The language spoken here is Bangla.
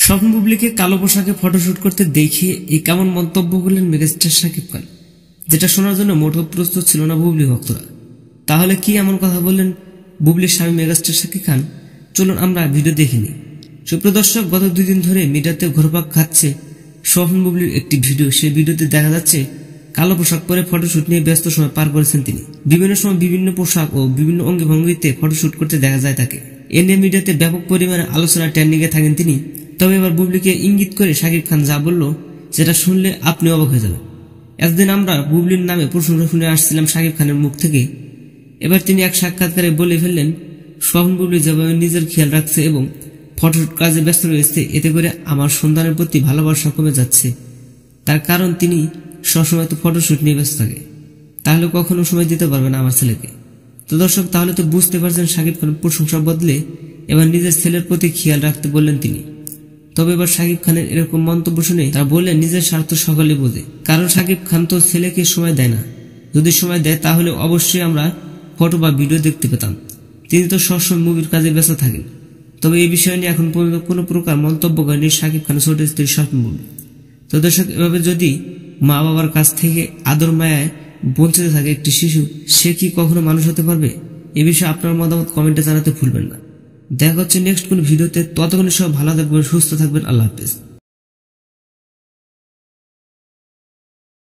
স্বপ্ন বুবলিকে কালো পোশাকে ফটোশুট করতে দেখিয়ে এই কেমন মন্তব্য করলেন মেগাস্টার শাকিব খান, যেটা শোনার জন্য মোটেও প্রস্তুত ছিল না বুবলি ভক্তরা। তাহলে কি এমন কথা বললেন বুবলির স্বামী মেগাস্টার শাকিব খান? চলুন আমরা ভিডিও দেখিনি। সুপ্রিয় দর্শক, গত 2 দিন ধরে মিডিয়াতে ঘুরপাক খাচ্ছে স্বপ্ন বুবলির একটি ভিডিও। সেই ভিডিওতে দেখা যাচ্ছে কালো পোশাক পরে ফটোশুট নিয়ে ব্যস্ত সময় পার করেছেন তিনি। বিভিন্ন সময় বিভিন্ন পোশাক ও বিভিন্ন অঙ্গি ভঙ্গিতে ফটোশুট করতে দেখা যায় তাকে। এ নিয়ে মিডিয়াতে ব্যাপক পরিমাণে আলোচনা ট্রেন্ডিং এ থাকেন তিনি। তবে এবার বুবলিকে ইঙ্গিত করে শাকিব খান যা বলল সেটা শুনলে আপনি অবাক হয়ে যাবেন। এতদিন আমরা বুবলির নামে প্রশংসা শুনে আসছিলাম শাকিব খানের মুখ থেকে। এবার তিনি এক সাক্ষাৎকারে বলে ফেললেন স্বপ্ন বুবলি যেভাবে নিজের খেয়াল রাখছে এবং ফটোশুট কাজে ব্যস্ত রয়েছে, এতে করে আমার সন্তানের প্রতি ভালোবাসা কমে যাচ্ছে। তার কারণ তিনি সবসময় তো ফটোশুট নিয়ে ব্যস্ত থাকে, তাহলে কখনো সময় দিতে পারবে না আমার ছেলেকে। তো দর্শক, তাহলে তো বুঝতে পারছেন শাকিব খান প্রশংসা বদলে এবার নিজের ছেলের প্রতি খেয়াল রাখতে বললেন তিনি। তবে এবার শাকিব খানের এরকম মন্তব্য শুনে তারা বললেন নিজের স্বার্থ সকলে বোঝে, কারণ শাকিব খান তো ছেলেকে সময় দেয় না। যদি সময় দেয় তাহলে অবশ্যই আমরা ফটো বা ভিডিও দেখতে পেতাম। তিনি তো সবসময় মুভির কাজে ব্যস্ত থাকেন। তবে এই বিষয় নিয়ে এখন পর্যন্ত কোনো প্রকার মন্তব্য করেনি শাকিব খানের ছোট স্ত্রী স্বপ্ন বুবলি। তো দর্শক, এভাবে যদি মা বাবার কাছ থেকে আদর মায়ায় বঞ্চিত থাকে একটি শিশু, সে কি কখনো মানুষ হতে পারবে? এ বিষয়ে আপনার মতামত কমেন্টে জানাতে ভুলবেন না। দেখা হচ্ছে নেক্সট কোন ভিডিওতে। ততক্ষণ সব ভালো থাকবেন, সুস্থ থাকবেন। আল্লাহ হাফেজ।